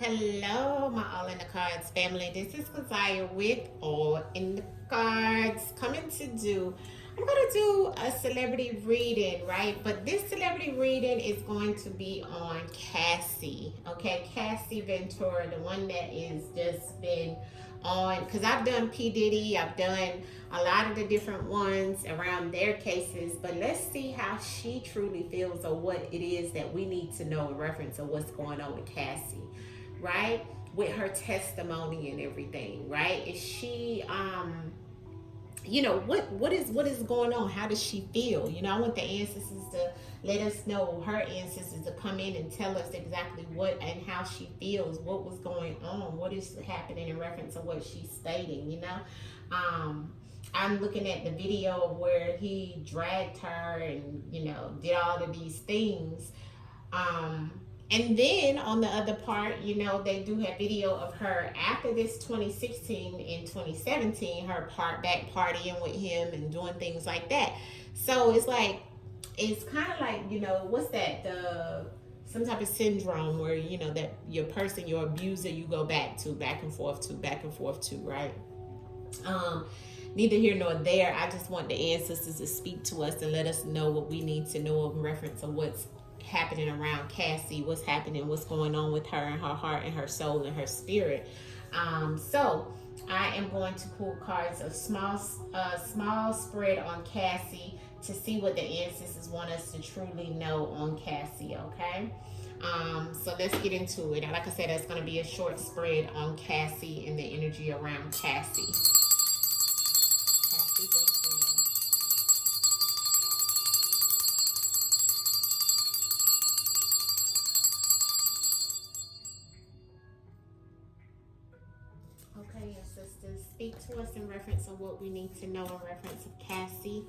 Hello, my All in the Cards family. This is Kazaya with All in the Cards. I'm going to do a celebrity reading, right? But this celebrity reading is going to be on Cassie, okay? Cassie Ventura, the one that is just been on, because I've done P. Diddy, I've done a lot of the different ones around their cases, but let's see how she truly feels or what it is that we need to know in reference of what's going on with Cassie, right? With her testimony and everything, right? Is she what is going on? How does she feel? I want the ancestors to let us know, her ancestors to come in and tell us exactly what and how she feels, what was going on, what is happening in reference to what she's stating. I'm looking at the video of where he dragged her and did all of these things. And then on the other part, they do have video of her after this 2016 and 2017, her back partying with him and doing things like that. So it's kind of like, what's that? Some type of syndrome where, that your abuser, you go back and forth to, right? Neither here nor there. I just want the ancestors to speak to us and let us know what we need to know in reference to what's happening around Cassie, what's happening, what's going on with her and her heart and her soul and her spirit. So I am going to pull cards of small spread on Cassie to see what the ancestors want us to truly know on Cassie, okay? So let's get into it. Like I said, that's going to be a short spread on Cassie and the energy around Cassie. Cassie Ventura. Okay, your sisters, speak to us in reference of what we need to know in reference of Cassie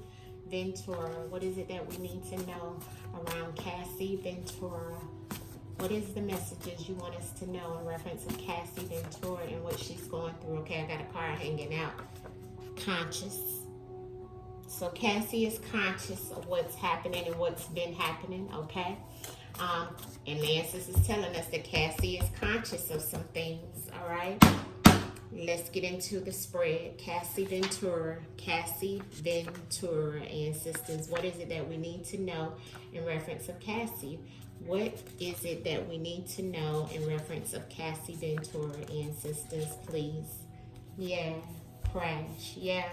Ventura. What is it that we need to know around Cassie Ventura? What is the messages you want us to know in reference of Cassie Ventura and what she's going through? Okay, I got a card hanging out. Conscious. So Cassie is conscious of what's happening and what's been happening, okay? And Nancy is telling us that Cassie is conscious of some things, all right? Let's get into the spread. Cassie Ventura, ancestors. What is it that we need to know in reference of Cassie? What is it that we need to know in reference of Cassie Ventura, ancestors, please? Yeah, crash, yeah.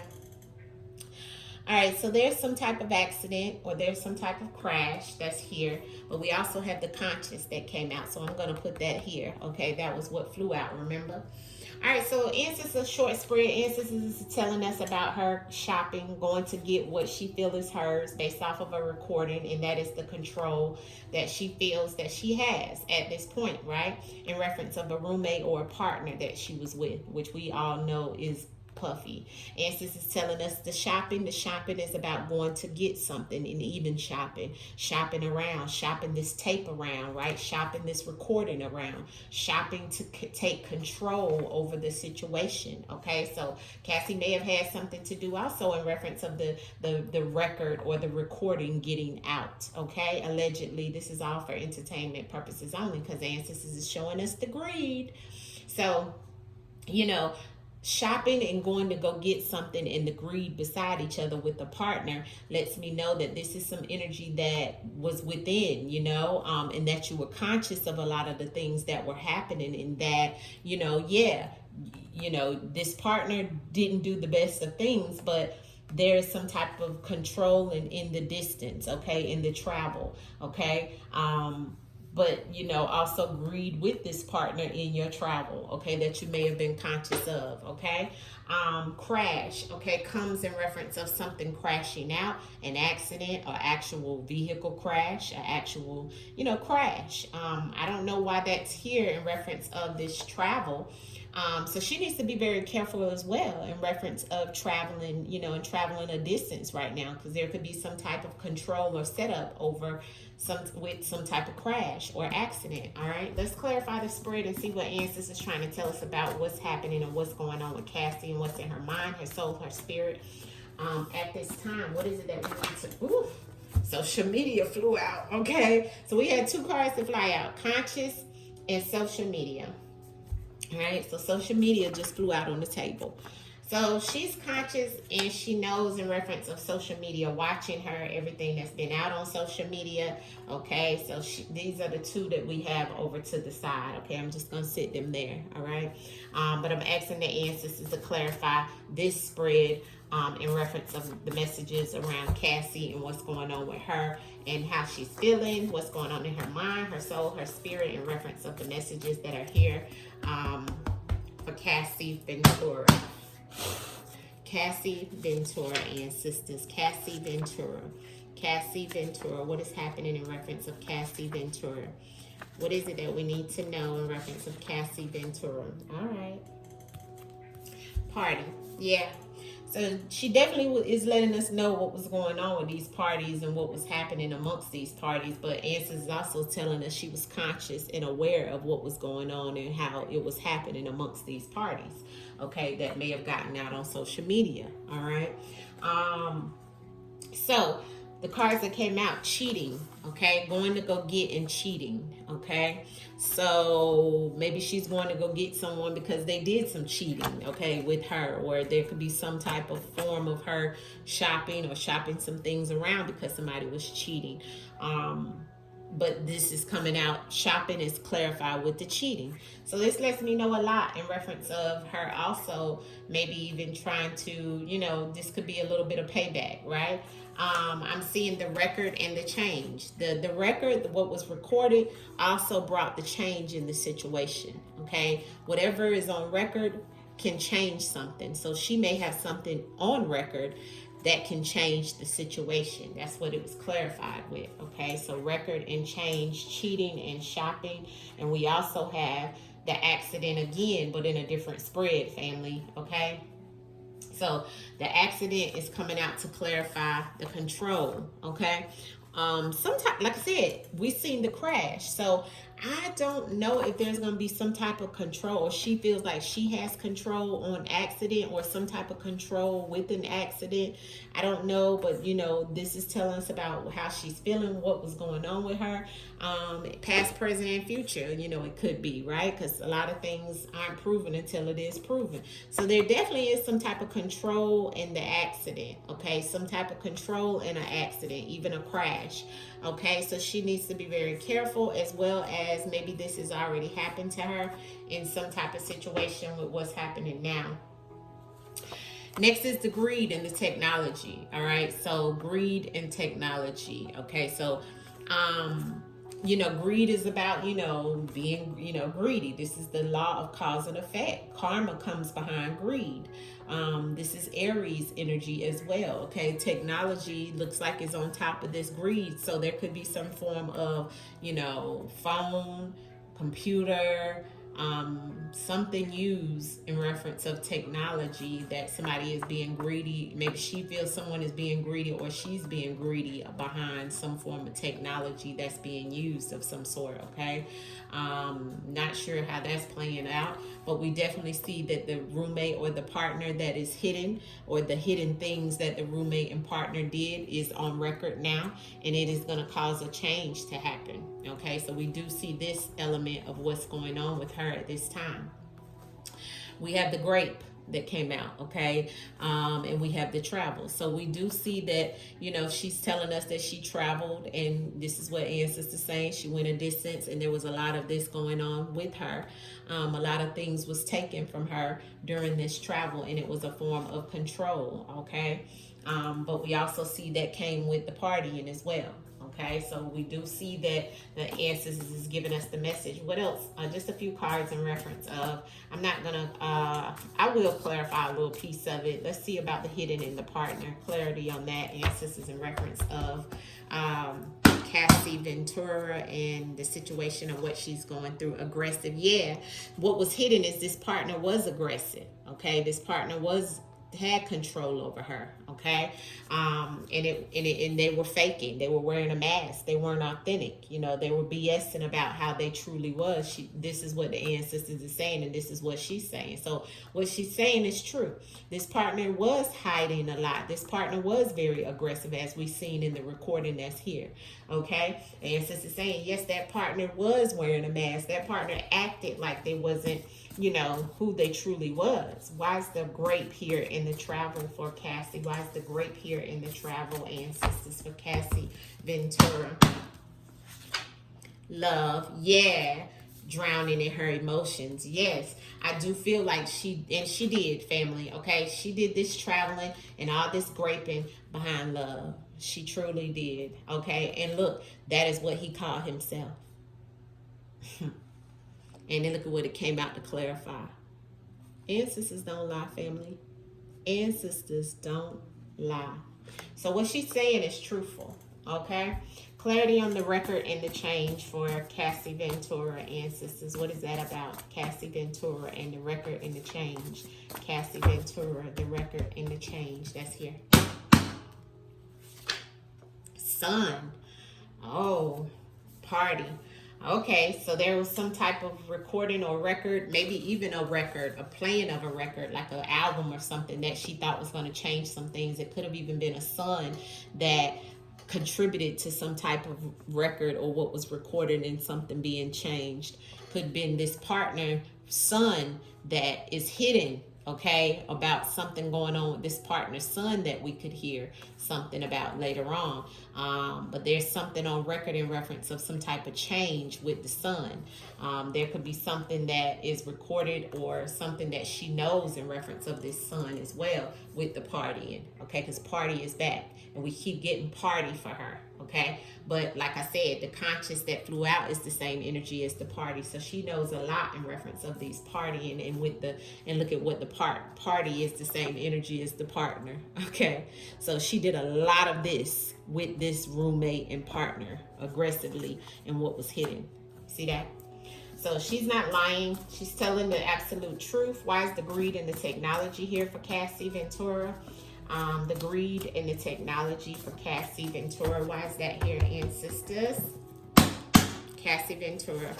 All right, so there's some type of accident or there's some type of crash that's here, but we also have the conscious that came out. So I'm going to put that here. Okay, that was what flew out, remember? All right, so ancestors short spread. Ancestors is telling us about her shopping, going to get what she feels is hers based off of a recording, and that is the control that she feels that she has at this point, right? In reference of a roommate or a partner that she was with, which we all know is Puffy. And since it's telling us the shopping is about going to get something, and even shopping around, shopping this tape around, right? Shopping this recording around, shopping to take control over the situation. Okay, so Cassie may have had something to do also in reference of the record or the recording getting out. Okay, allegedly, this is all for entertainment purposes only, because the ancestors is showing us the greed. So shopping and going to go get something and the greed beside each other with a partner lets me know that this is some energy that was within, and that you were conscious of a lot of the things that were happening, and that, this partner didn't do the best of things, but there's some type of control in the distance, okay, in the travel, okay, but also greed with this partner in your travel, okay, that you may have been conscious of, okay. Crash, okay, comes in reference of something crashing out, an accident or actual vehicle crash, an actual crash. I don't know why that's here in reference of this travel. So she needs to be very careful as well in reference of traveling, and traveling a distance right now, because there could be some type of control or setup over some type of crash or accident. All right, let's clarify the spread and see what ancestors is trying to tell us about what's happening and what's going on with Cassie and what's in her mind, her soul, her spirit at this time. What is it that we need to? Ooh. Social media flew out. Okay, so we had two cards to fly out: conscious and social media. All right, so social media just flew out on the table. So she's conscious and she knows in reference of social media, watching her, everything that's been out on social media. Okay, so these are the two that we have over to the side. Okay, I'm just going to sit them there. All right, but I'm asking the ancestors to clarify this spread in reference of the messages around Cassie and what's going on with her and how she's feeling, what's going on in her mind, her soul, her spirit, in reference of the messages that are here for Cassie Ventura. Cassie Ventura, ancestors. Cassie Ventura. Cassie Ventura. What is happening in reference of Cassie Ventura? What is it that we need to know in reference of Cassie Ventura? All right. Party. Yeah. So she definitely is letting us know what was going on with these parties and what was happening amongst these parties. But Answers is also telling us she was conscious and aware of what was going on and how it was happening amongst these parties. Okay, that may have gotten out on social media. All right. So the cards that came out, cheating. Okay, going to go get and cheating. Okay, so maybe she's going to go get someone because they did some cheating, okay, with her, or there could be some type of form of her shopping or shopping some things around because somebody was cheating. But this is coming out, shopping is clarified with the cheating. So this lets me know a lot in reference of her also maybe even trying to, this could be a little bit of payback, right? I'm seeing the record and the change. The record, what was recorded, also brought the change in the situation, okay? Whatever is on record can change something. So she may have something on record that can change the situation. That's what it was clarified with, okay? So record and change, cheating and shopping. And we also have the accident again, but in a different spread, family, okay? So the accident is coming out to clarify the control, okay? Sometimes, like I said, we've seen the crash. So I don't know if there's going to be some type of control, or she feels like she has control on accident or some type of control with an accident. I don't know, but this is telling us about how she's feeling, what was going on with her, past, present, and future. It could be, right? Because a lot of things aren't proven until it is proven. So there definitely is some type of control in the accident, okay? Some type of control in an accident, even a crash, okay? So she needs to be very careful, as well as maybe this has already happened to her in some type of situation with what's happening now. Next is the greed and the technology. All right. So greed and technology. Okay. So, greed is about, being, greedy. This is the law of cause and effect. Karma comes behind greed. This is Aries energy as well. Okay. Technology looks like it's on top of this greed. So there could be some form of, phone, computer, something used in reference of technology that somebody is being greedy. Maybe she feels someone is being greedy, or she's being greedy behind some form of technology that's being used of some sort, okay? Not sure how that's playing out, but we definitely see that the roommate or the partner that is hidden, or the hidden things that the roommate and partner did, is on record now, and it is going to cause a change to happen, okay? So we do see this element of what's going on with her at this time. We have the grape that came out, okay? And we have the travel. So we do see that, she's telling us that she traveled, and this is what Ancestors saying. She went a distance, and there was a lot of this going on with her. A lot of things was taken from her during this travel, and it was a form of control, okay? But we also see that came with the partying as well. Okay, so we do see that the Ancestors is giving us the message. What else? Just a few cards in reference of, I'm not gonna, I will clarify a little piece of it. Let's see about the hidden and the partner. Clarity on that, Ancestors, in reference of Cassie Ventura and the situation of what she's going through. Aggressive, yeah. What was hidden is this partner was aggressive, okay? This partner was had control over her, okay? And they were faking. They were wearing a mask. They weren't authentic. You know, they were BSing about how they truly was. This is what the ancestors is saying, and this is what she's saying. So what she's saying is true. This partner was hiding a lot. This partner was very aggressive, as we've seen in the recording that's here, okay? The ancestors saying, yes, that partner was wearing a mask. That partner acted like they wasn't, you know, who they truly was. Why is the grape here in the travel for Cassie? Why is the grape here in the travel, ancestors, for Cassie Ventura? Love, yeah. Drowning in her emotions. Yes, I do feel like she did, family, okay? She did this traveling and all this graping behind love. She truly did, okay? And look, that is what he called himself. And then look at what it came out to clarify. Ancestors don't lie, family. Ancestors don't lie. So what she's saying is truthful, okay? Clarity on the record and the change for Cassie Ventura, ancestors. What is that about? Cassie Ventura and the record and the change. Cassie Ventura, the record and the change. That's here. Sun. Oh, party. Okay, so there was some type of recording or record, maybe even a record, a playing of a record, like an album or something that she thought was going to change some things. It could have even been a son that contributed to some type of record or what was recorded and something being changed. Could have been this partner son that is hidden, okay, about something going on with this partner's son that we could hear something about later on. But there's something on record in reference of some type of change with the son. There could be something that is recorded or something that she knows in reference of this son as well with the partying, okay, because party is back and we keep getting party for her, okay? But like I said, the conscious that flew out is the same energy as the party. So she knows a lot in reference of these partying and look at what the party is the same energy as the partner, okay? So she did a lot of this with this roommate and partner aggressively and what was hidden. See that? So she's not lying. She's telling the absolute truth. Why is the greed and the technology here for Cassie Ventura? The greed and the technology for Cassie Ventura. Why is that here, ancestors? Cassie Ventura.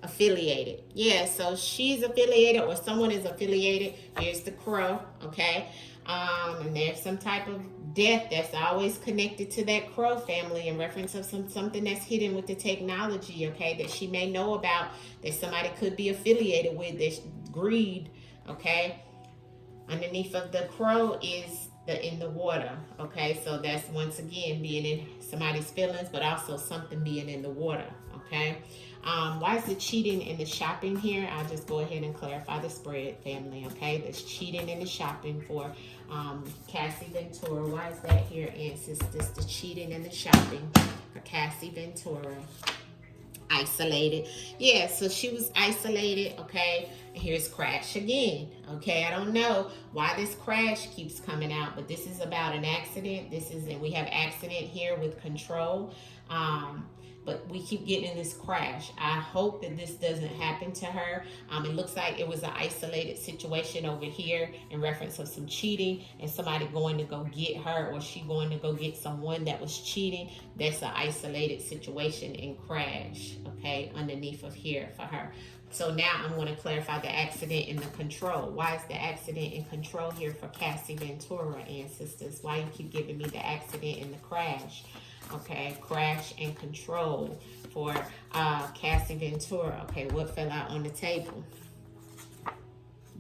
Affiliated. Yeah, so she's affiliated or someone is affiliated. Here's the crow, okay? And there's some type of death that's always connected to that crow family in reference of something that's hidden with the technology, okay, that she may know about, that somebody could be affiliated with. This greed, okay? Underneath of the crow is in the water, okay? So that's once again being in somebody's feelings, but also something being in the water, okay? Why is the cheating in the shopping here? I'll just go ahead and clarify the spread, family, okay? There's cheating in the shopping for Cassie Ventura. Why is that here, ancestors? The cheating in the shopping for Cassie Ventura. Isolated. Yeah, so she was isolated, okay? And here's crash again, okay? I don't know why this crash keeps coming out, but this is about an accident. And we have accident here with control. But we keep getting this crash. I hope that this doesn't happen to her. It looks like it was an isolated situation over here in reference of some cheating and somebody going to go get her, or she going to go get someone that was cheating. That's an isolated situation and crash, okay, underneath of here for her. So now I'm going to clarify the accident and the control. Why is the accident and control here for Cassie Ventura, ancestors? Why you keep giving me the accident and the crash? Okay, crash and control for Cassie Ventura. Okay, what fell out on the table?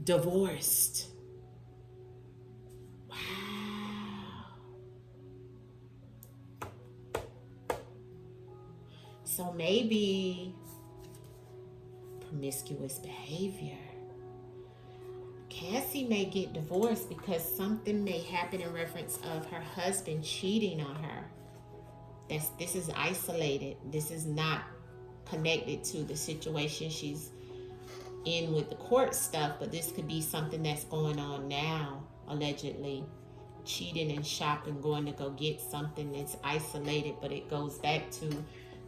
Divorced. Wow. So maybe promiscuous behavior. Cassie may get divorced because something may happen in reference of her husband cheating on her. This is isolated. This is not connected to the situation she's in with the court stuff, but this could be something that's going on now, allegedly. Cheating and shopping, going to go get something that's isolated, but it goes back to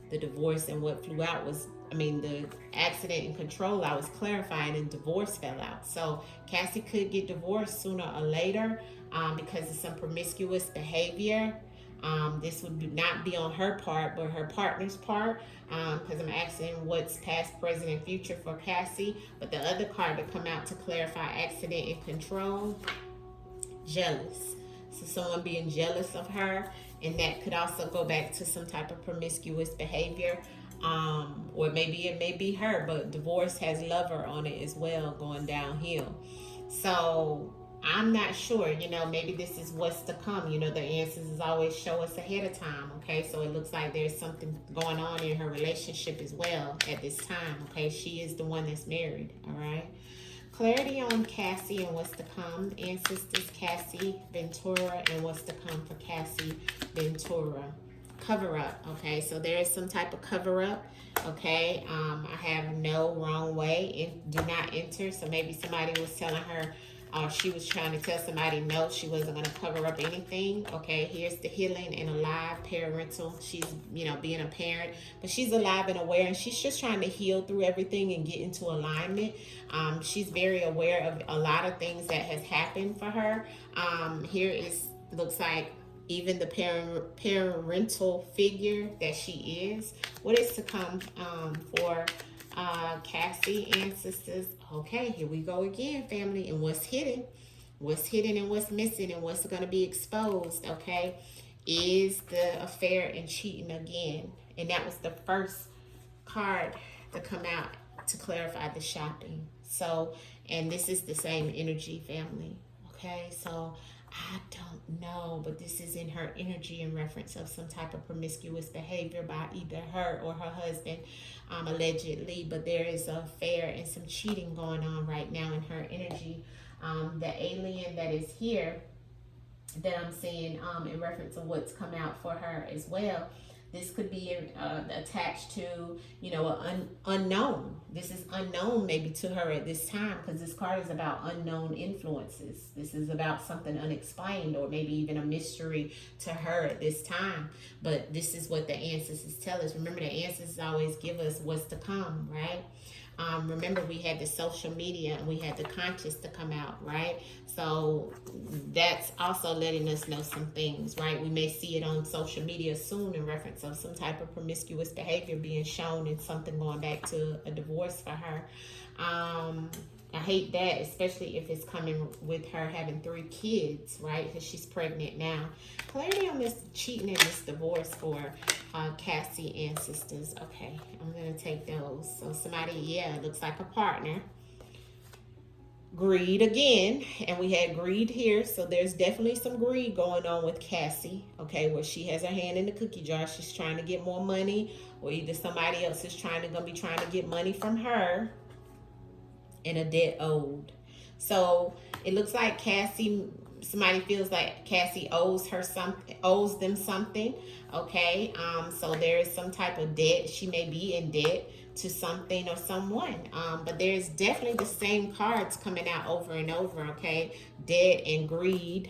the divorce, and what flew out was the accident and control I was clarifying, and divorce fell out. So Cassie could get divorced sooner or later because of some promiscuous behavior. This would not be on her part, but her partner's part, because I'm asking what's past, present, and future for Cassie. But the other card to come out to clarify accident and control, jealous. So someone being jealous of her, and that could also go back to some type of promiscuous behavior. Or maybe it may be her, but divorce has lover on it as well, going downhill. So I'm not sure, maybe this is what's to come. The answers is always show us ahead of time, okay? So it looks like there's something going on in her relationship as well at this time, okay? She is the one that's married, all right? Clarity on Cassie and what's to come. Ancestors, Cassie Ventura, and what's to come for Cassie Ventura. Cover up, okay? So there is some type of cover up, okay? I have no wrong way, and do not enter. So maybe somebody was telling her, she was trying to tell somebody no, she wasn't going to cover up anything. Okay, here's the healing and alive parental. She's, being a parent, but she's alive and aware, and she's just trying to heal through everything and get into alignment. She's very aware of a lot of things that has happened for her. Looks like even the parental figure that she is. What is to come for Cassie, ancestors? Okay, here we go again, family. And what's hidden and what's missing and what's going to be exposed, okay, is the affair and cheating again. And that was the first card to come out to clarify the shopping. So, and this is the same energy, family, okay? So I don't know, but this is in her energy in reference of some type of promiscuous behavior by either her or her husband, allegedly. But there is an affair and some cheating going on right now in her energy. The alien that is here that I'm seeing in reference of what's come out for her as well. This could be attached to, an unknown. This is unknown maybe to her at this time, because this card is about unknown influences. This is about something unexplained, or maybe even a mystery to her at this time. But this is what the ancestors tell us. Remember, the ancestors always give us what's to come, right? Remember, we had the social media and we had the conscious to come out, right? So that's also letting us know some things, right? We may see it on social media soon in reference of some type of promiscuous behavior being shown and something going back to a divorce for her. I hate that, especially if it's coming with her having 3 kids, right? Because she's pregnant now. Clarity on this cheating and this divorce for Cassie ancestors. Okay, I'm going to take those. So somebody, it looks like a partner. Greed again, and we had greed here, so there's definitely some greed going on with Cassie, okay, where she has her hand in the cookie jar. She's trying to get more money, or either somebody else is gonna be trying to get money from her, and a debt owed. So it looks like somebody feels like Cassie owes them something, okay? So there is some type of debt. She may be in debt to something or someone, but there's definitely the same cards coming out over and over, okay? Debt and greed.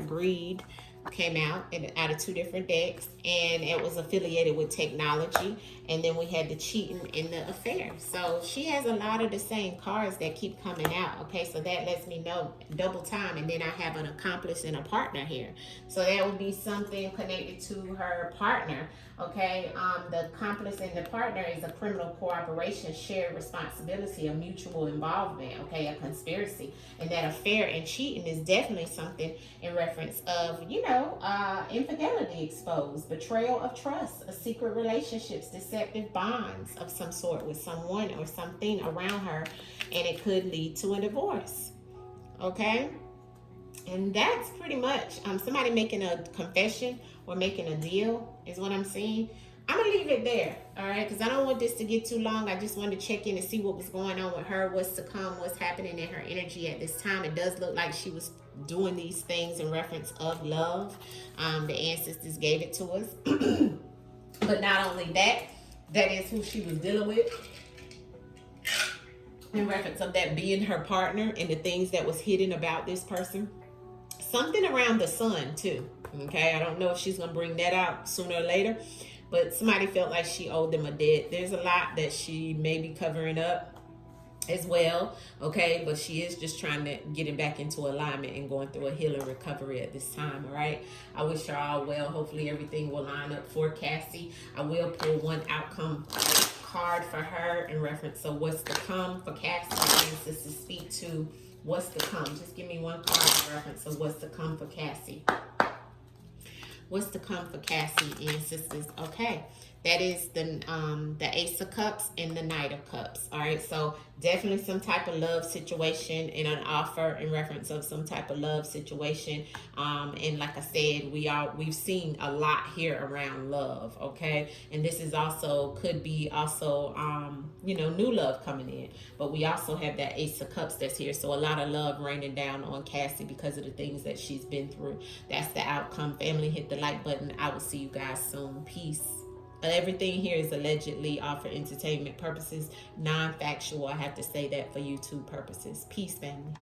Greed came out out of 2 different decks, and it was affiliated with technology. And then we had the cheating and the affair. So she has a lot of the same cards that keep coming out, okay? So that lets me know double time. And then I have an accomplice and a partner here. So that would be something connected to her partner, okay? The accomplice and the partner is a criminal cooperation, shared responsibility, a mutual involvement, okay? A conspiracy. And that affair and cheating is definitely something in reference of, infidelity exposed, betrayal of trust, a secret relationships, deceptive bonds of some sort with someone or something around her, and it could lead to a divorce, okay? And that's pretty much somebody making a confession or making a deal is what I'm seeing. I'm gonna leave it there, all right, because I don't want this to get too long. I just wanted to check in and see what was going on with her, what's to come, what's happening in her energy at this time. It does look like she was doing these things in reference of love. The ancestors gave it to us. But not only that, that is who she was dealing with in reference of that being her partner and the things that was hidden about this person. Something around the sun too, okay? I don't know if she's going to bring that out sooner or later, but somebody felt like she owed them a debt. There's a lot that she may be covering up as well, okay, but she is just trying to get it back into alignment and going through a healing recovery at this time. All right, I wish her all well. Hopefully everything will line up for Cassie. I will pull one outcome card for her in reference to what's to come for Cassie. And sisters, speak to what's to come. Just give me one card in reference to what's to come for Cassie. What's to come for Cassie and sisters? Okay, that is the Ace of Cups and the Knight of Cups. All right, so definitely some type of love situation and an offer in reference of some type of love situation. And like I said, we've seen a lot here around love. Okay, and this is also could be also new love coming in, but we also have that Ace of Cups that's here. So a lot of love raining down on Cassie because of the things that she's been through. That's the outcome. Family, hit the like button. I will see you guys soon. Peace. Everything here is allegedly all for entertainment purposes, non-factual. I have to say that for YouTube purposes. Peace, family.